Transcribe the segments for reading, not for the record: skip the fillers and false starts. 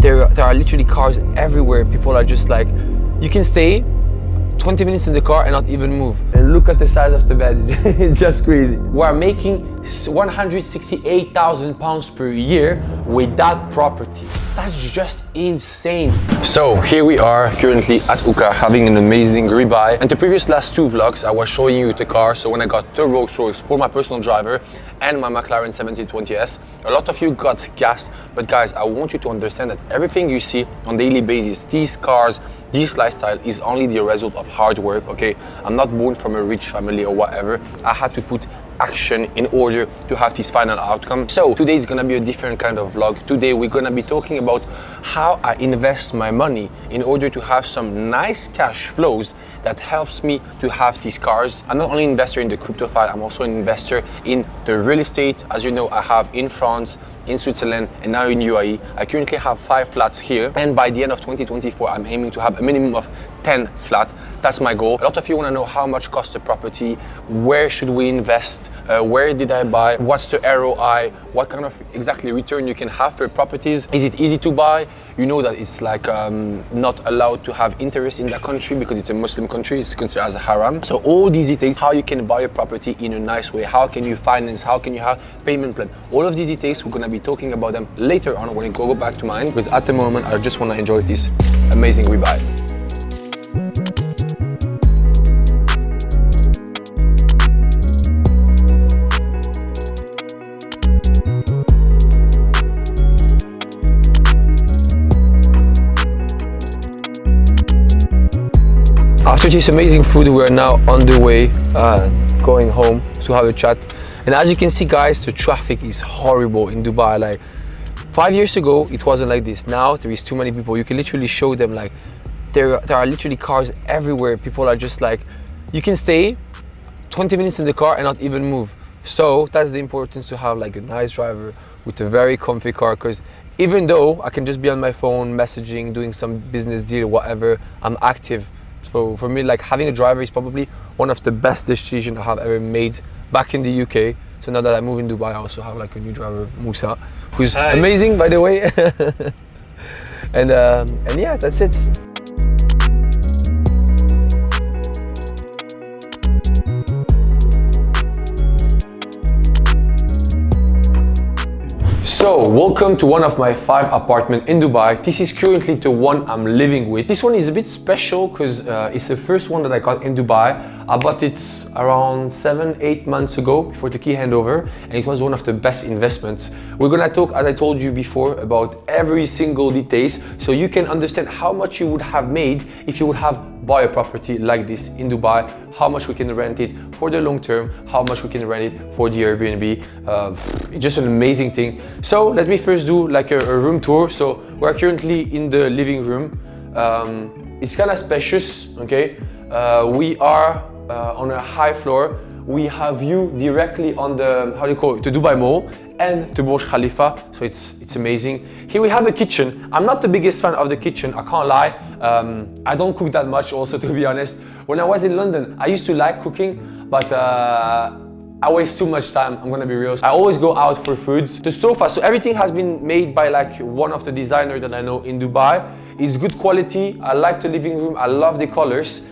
There are literally cars everywhere. People are just like, you can stay 20 minutes in the car and not even move. And look at the size of the bed, it's just crazy. We are making 168,000 pounds per year with that property. That's just insane. So here we are currently at Uka having an amazing rebuy. And the previous last two vlogs, I was showing you the car. So when I got the Rolls Royce for my personal driver and my McLaren 1720S, a lot of you got gas. But guys, I want you to understand that everything you see on a daily basis, these cars, this lifestyle is only the result of hard work, okay? I'm not born from a rich family or whatever. I had to put action in order to have this final outcome. So today is gonna be a different kind of vlog. Today we're gonna be talking about how I invest my money in order to have some nice cash flows that helps me to have these cars. I'm not only an investor in the crypto file, I'm also an investor in the real estate. As you know, I have in France, in Switzerland, and now in UAE. I currently have 5 flats here, and by the end of 2024, I'm aiming to have a minimum of 10 flats. That's my goal. A lot of you want to know how much costs the property, where should we invest, where did I buy, what's the ROI, what kind of exactly return you can have per properties. Is it easy to buy? You know that it's like not allowed to have interest in that country because it's a Muslim country, it's considered as a haram. So all these details, how you can buy a property in a nice way, how can you finance, how can you have payment plan, all of these details, we're gonna be talking about them later on when we go back to mine, because at the moment I just want to enjoy this amazing rebuy. After this amazing food, we are now on the way going home to have a chat. And as you can see, guys, the traffic is horrible in Dubai. Like 5 years ago, it wasn't like this. Now there is too many people. You can literally show them, like there are literally cars everywhere. People are just like, you can stay 20 minutes in the car and not even move. So that's the importance to have like a nice driver with a very comfy car, because even though I can just be on my phone messaging, doing some business deal, whatever, I'm active. So for me, like having a driver is probably one of the best decisions I have ever made back in the UK. So now that I move in Dubai, I also have like a new driver, Musa, who's amazing, by the way. and yeah, that's it. So, welcome to one of my 5 apartments in Dubai. This is currently the one I'm living with. This one is a bit special because it's the first one that I got in Dubai. I bought it around 7-8 months ago before the key handover, and it was one of the best investments. We're gonna talk, as I told you before, about every single details so you can understand how much you would have made if you would have buy a property like this in Dubai, how much we can rent it for the long term, how much we can rent it for the Airbnb. It's just an amazing thing. So let me first do like a room tour. So we're currently in the living room. It's kind of spacious, okay? We are on a high floor. We have view directly on the, how do you call it, the Dubai Mall and the Burj Khalifa, so it's amazing. Here we have the kitchen. I'm not the biggest fan of the kitchen, I can't lie. I don't cook that much also, to be honest. When I was in London, I used to like cooking, but I waste too much time, I'm gonna be real. I always go out for food. The sofa, so everything has been made by like one of the designers that I know in Dubai. It's good quality, I like the living room, I love the colors.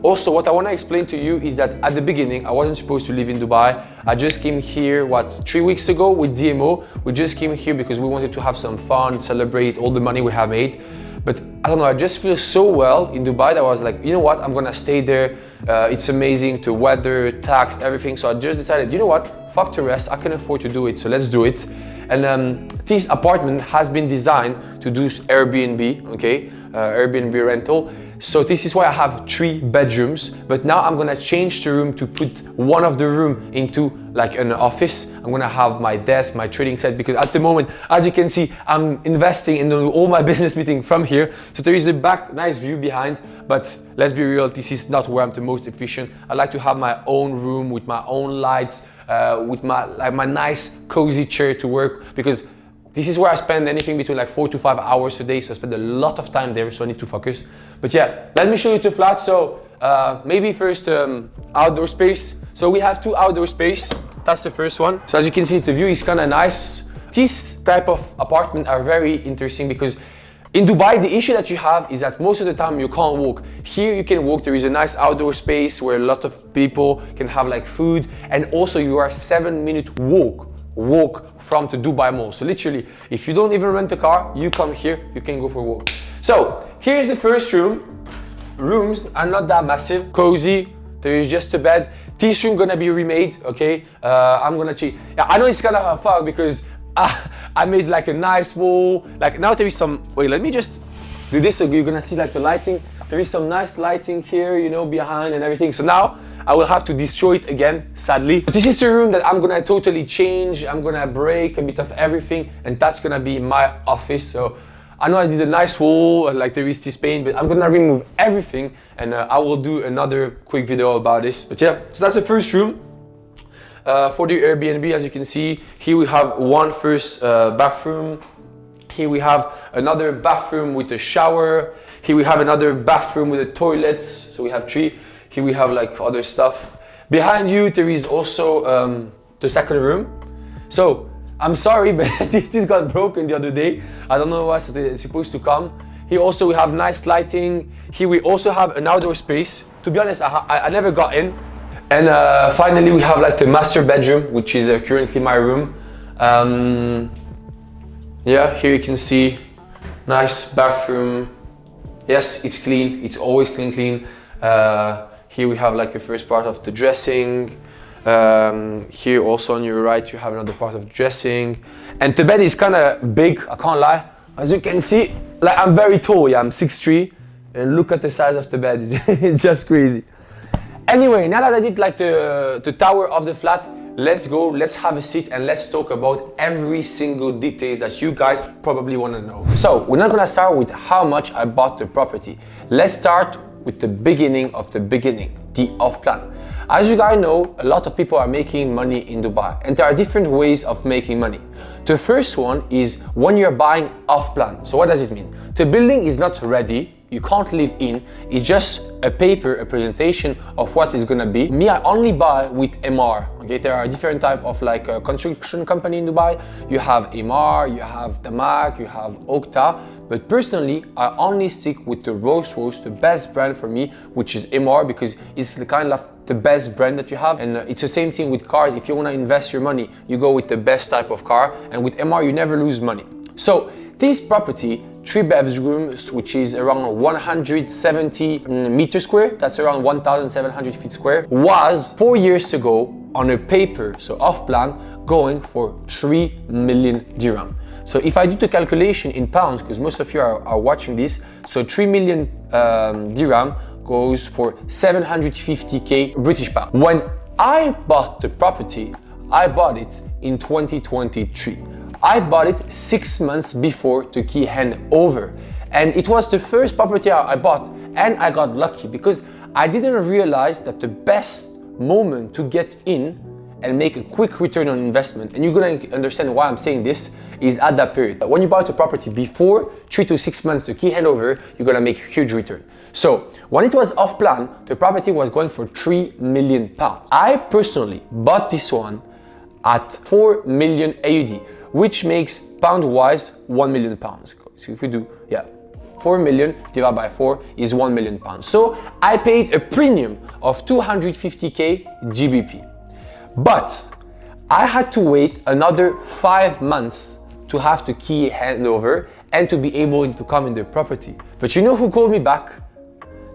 Also, what I want to explain to you is that at the beginning, I wasn't supposed to live in Dubai. I just came here, 3 weeks ago with DMO. We just came here because we wanted to have some fun, celebrate all the money we have made. But I don't know, I just feel so well in Dubai that I was like, you know what, I'm gonna stay there. It's amazing, the weather, tax, everything. So I just decided, you know what, fuck the rest, I can afford to do it, so let's do it. And this apartment has been designed to do Airbnb, okay, Airbnb rental. So this is why I have 3 bedrooms, but now I'm gonna change the room to put one of the room into like an office. I'm gonna have my desk, my trading set, because at the moment, as you can see, I'm investing in all my business meeting from here. So there is a nice view behind, but let's be real, this is not where I'm the most efficient. I like to have my own room with my own lights, with my nice cozy chair to work, because this is where I spend anything between like 4 to 5 hours a day, so I spend a lot of time there, so I need to focus. But yeah, let me show you the flat. So maybe first outdoor space. So we have 2 outdoor space. That's the first one. So as you can see, the view is kind of nice. This type of apartment are very interesting because in Dubai, the issue that you have is that most of the time you can't walk. Here you can walk. There is a nice outdoor space where a lot of people can have like food, and also you are 7-minute walk from the Dubai Mall. So literally, if you don't even rent a car, you come here, you can go for a walk. So here's the first room. Rooms are not that massive, cozy. There is just a bed. This room gonna be remade, okay? I'm gonna cheat. Yeah, I know it's kind of a fuck because I made like a nice wall. Like now there is some, wait, let me just do this so you're gonna see like the lighting. There is some nice lighting here, you know, behind and everything. So now I will have to destroy it again, sadly. But this is the room that I'm gonna totally change. I'm gonna break a bit of everything, and that's gonna be my office. So I know I did a nice wall, like there is this paint, but I'm gonna remove everything, and I will do another quick video about this. But yeah, so that's the first room. For the Airbnb, as you can see, here we have one first bathroom. Here we have another bathroom with a shower. Here we have another bathroom with the toilets. So we have 3. Here we have like other stuff. Behind you, there is also the second room. So I'm sorry, but this got broken the other day. I don't know what's supposed to come. Here also we have nice lighting. Here we also have an outdoor space. To be honest, I never got in. And finally we have like the master bedroom, which is currently my room. Yeah, here you can see nice bathroom. Yes, it's clean. It's always clean. Here we have like the first part of the dressing. Here also on your right you have another part of dressing, and the bed is kind of big, I can't lie. As you can see, like I'm very tall, yeah, I'm 6'3", and look at the size of the bed, it's just crazy. Anyway, now that I did like the tower of the flat, let's go, let's have a seat and let's talk about every single detail that you guys probably want to know. So we're not gonna start with how much I bought the property. Let's start with the beginning of the beginning, the off-plan. As you guys know, a lot of people are making money in Dubai, and there are different ways of making money. The first one is when you're buying off-plan. So what does it mean? The building is not ready, you can't live in, it's just a paper, a presentation of what it's gonna be. Me, I only buy with MR, okay? There are different type of like construction company in Dubai. You have MR, you have Damak, you have Okta, but personally, I only stick with the Rolls-Royce, the best brand for me, which is MR, because it's the kind of the best brand that you have. And it's the same thing with cars. If you wanna invest your money, you go with the best type of car, and with MR, you never lose money. So this property, 3 bedrooms, which is around 170 meters square, that's around 1,700 feet square, was 4 years ago on a paper, so off plan, going for 3 million dirham. So if I do the calculation in pounds, because most of you are watching this, so 3 million dirham goes for 750k British pound. When I bought the property, I bought it in 2023. I bought it 6 months before the key handover, and it was the first property I bought, and I got lucky because I didn't realize that the best moment to get in and make a quick return on investment, and you're gonna understand why I'm saying this, is at that period. When you buy the property before 3 to 6 months the key handover, you're gonna make a huge return. So when it was off plan, the property was going for 3 million pounds. I personally bought this one at 4 million AUD, which makes pound-wise 1 million pounds. So if we do, 4 million divided by 4 is 1 million pounds. So I paid a premium of 250k GBP. But I had to wait another 5 months to have the key handover and to be able to come in the property. But you know who called me back?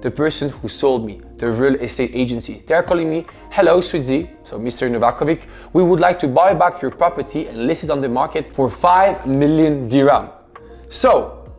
The person who sold me, the real estate agency. They're calling me, hello Switzy, so Mr. Novakovic, we would like to buy back your property and list it on the market for 5 million dirham. So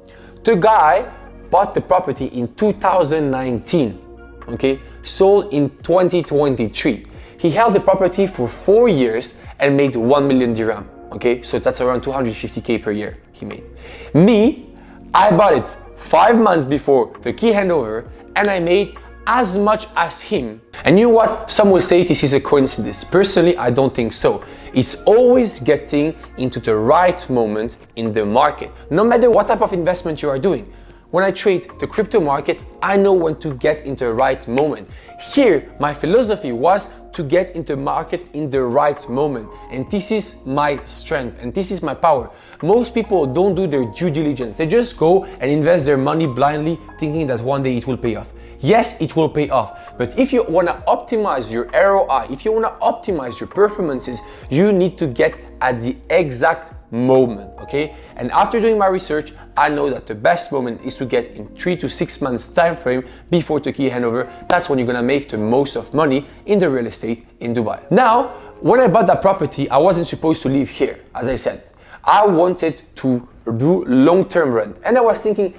the guy bought the property in 2019, okay, sold in 2023. He held the property for 4 years and made 1 million dirham, okay, so that's around 250k per year he made. Me, I bought it 5 months before the key handover, and I made as much as him. And you know what? Some will say this is a coincidence. Personally, I don't think so. It's always getting into the right moment in the market. No matter what type of investment you are doing. when I trade the crypto market, I know when to get into the right moment. Here, my philosophy was to get into the market in the right moment. And this is my strength and this is my power. Most people don't do their due diligence. They just go and invest their money blindly, thinking that one day it will pay off. Yes, it will pay off. But if you want to optimize your ROI, if you want to optimize your performances, you need to get at the exact moment, okay? And after doing my research, I know that the best moment is to get in 3 to 6 months time frame before the key handover. That's when you're gonna make the most of money in the real estate in Dubai. Now, when I bought that property, I wasn't supposed to live here, as I said. I wanted to do long-term rent. And I was thinking,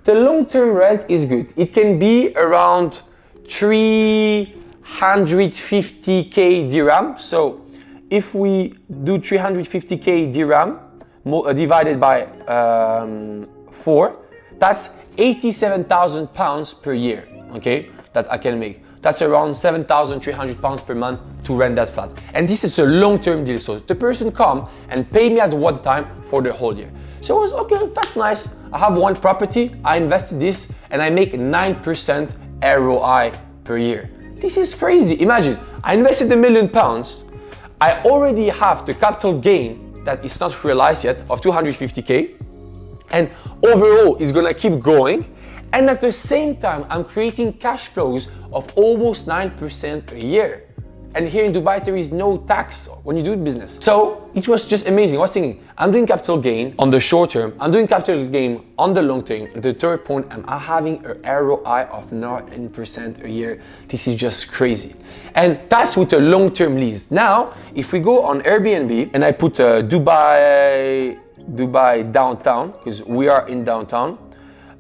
the long-term rent is good. It can be around 350k dirham. So if we do 350k dirham divided by 4, that's 87,000 pounds per year, okay, that I can make. That's around 7,300 pounds per month to rent that flat. And this is a long-term deal. So the person come and pay me at one time for the whole year. So I was, okay, that's nice. I have one property, I invested this, and I make 9% ROI per year. This is crazy. Imagine, I invested £1 million. I already have the capital gain that is not realized yet of 250k, and overall it's gonna keep growing. And at the same time, I'm creating cash flows of almost 9% a year. And here in Dubai, there is no tax when you do business. So it was just amazing. I was thinking, I'm doing capital gain on the short term, I'm doing capital gain on the long term. And the third point, I'm having an ROI of 9% a year. This is just crazy. And that's with a long-term lease. Now, if we go on Airbnb and I put Dubai downtown, because we are in downtown.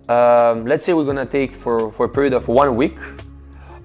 Let's say we're gonna take for a period of 1 week.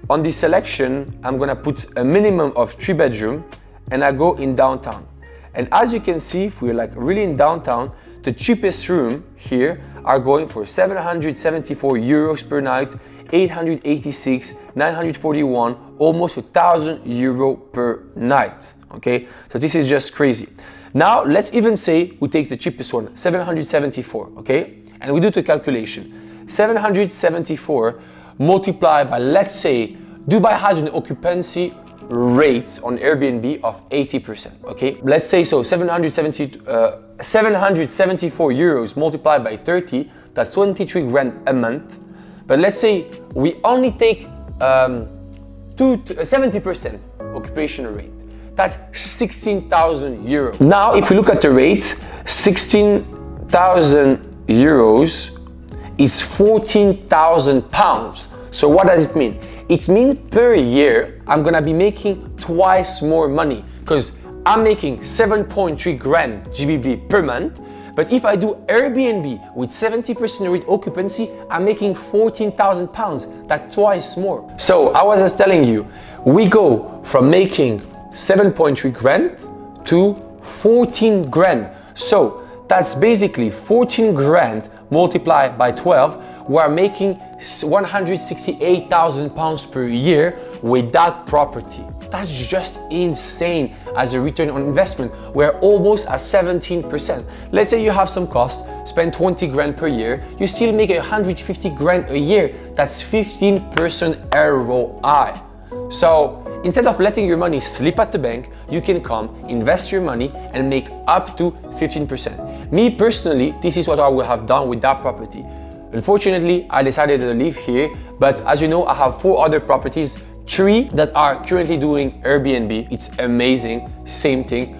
On this selection, I'm gonna put a minimum of 3 bedroom and I go in downtown. And as you can see, if we're like really in downtown, the cheapest room here are going for 774 euros per night, 886, 941, almost 1,000 euro per night, okay? So this is just crazy. Now, let's even say we take the cheapest one, 774, okay? And we do the calculation. 774 multiplied by, let's say, Dubai has an occupancy rate on Airbnb of 80%, okay? Let's say so, 774 euros multiplied by 30, that's 23 grand a month. But let's say we only take 70% occupation rate. That's 16,000 euros. Now, if you look at the rate, 16,000 euros is 14,000 pounds. So what does it mean? It means per year, I'm gonna be making twice more money because I'm making 7.3 grand GBP per month. But if I do Airbnb with 70% rate occupancy, I'm making 14,000 pounds. That's twice more. So I was just telling you, we go from making 7.3 grand to 14 grand. So that's basically 14 grand multiplied by 12. We're making 168,000 pounds per year with that property. That's just insane as a return on investment. We're almost at 17%. Let's say you have some cost, spend 20 grand per year, you still make 150 grand a year. That's 15% ROI. So instead of letting your money sleep at the bank, you can come, invest your money and make up to 15%. Me personally, this is what I would have done with that property. Unfortunately, I decided to live here, but as you know, I have 4 other properties, 3 that are currently doing Airbnb. It's amazing, same thing.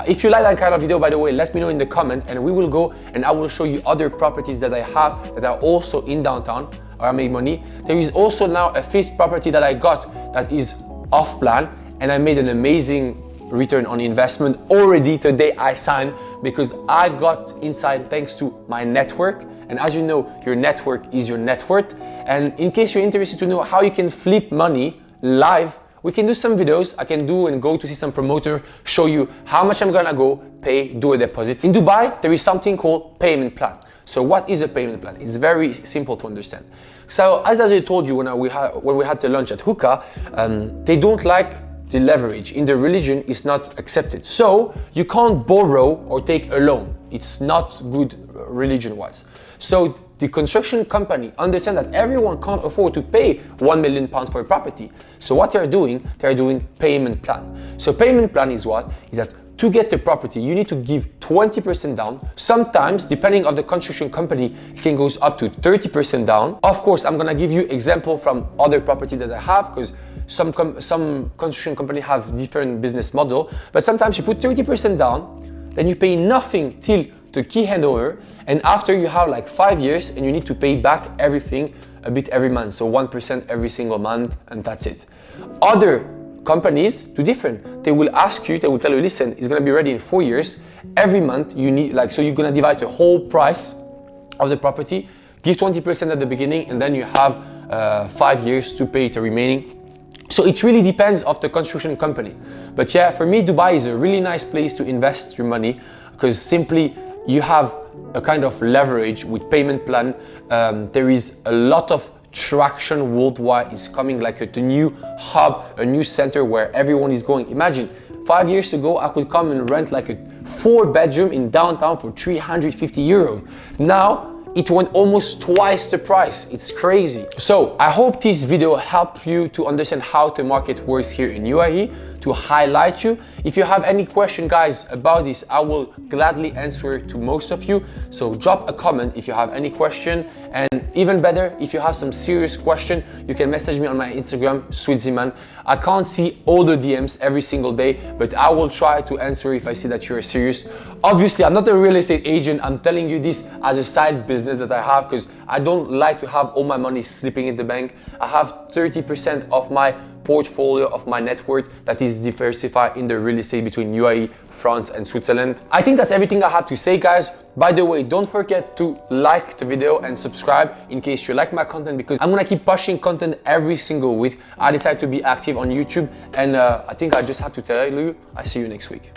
If you like that kind of video, by the way, let me know in the comment and we will go and I will show you other properties that I have that are also in downtown or I make money. There is also now a 5th property that I got that is off plan and I made an amazing return on investment already today I signed because I got inside thanks to my network. And as you know, your network is your net worth. And in case you're interested to know how you can flip money live, we can do some videos. I can do and go to see some promoter, show you how much I'm gonna go pay, do a deposit. In Dubai, there is something called payment plan. So what is a payment plan? It's very simple to understand. So as I told you when we had the lunch at Hookah, they don't like the leverage. In the religion, it's not accepted. So you can't borrow or take a loan. It's not good religion-wise. So the construction company understand that everyone can't afford to pay £1 million for a property. So what they're doing payment plan. So payment plan is what? Is that to get the property, you need to give 20% down. Sometimes, depending on the construction company, it can go up to 30% down. Of course, I'm gonna give you example from other property that I have, because some construction company have different business model. But sometimes you put 30% down, then you pay nothing till the key handover, and after you have like 5 years, and you need to pay back everything a bit every month, so 1% every single month, and that's it. Other companies do different. They will ask you, they will tell you, listen, it's gonna be ready in 4 years. Every month you need, like, so you're gonna divide the whole price of the property, give 20% at the beginning, and then you have 5 years to pay the remaining. So it really depends of the construction company. But yeah, for me, Dubai is a really nice place to invest your money, because simply you have a kind of leverage with payment plan. There is a lot of traction worldwide. Is coming like a new hub, a new center where everyone is going. Imagine 5 years ago, I could come and rent like a 4-bedroom in downtown for 350 euros. Now, it went almost twice the price. It's crazy. So I hope this video helped you to understand how the market works here in UAE, to highlight you. If you have any question, guys, about this, I will gladly answer to most of you. So drop a comment if you have any question, and even better, if you have some serious question, you can message me on my Instagram, Switzy man. I can't see all the DMs every single day, but I will try to answer if I see that you're serious. Obviously, I'm not a real estate agent. I'm telling you this as a side business that I have, because I don't like to have all my money sleeping in the bank. I have 30% of my portfolio, of my net worth, that is diversified in the real estate between UAE, France and Switzerland. I think that's everything I have to say, guys. By the way, don't forget to like the video and subscribe in case you like my content, because I'm gonna keep pushing content every single week. I decided to be active on YouTube, and I think I just have to tell you, I see you next week.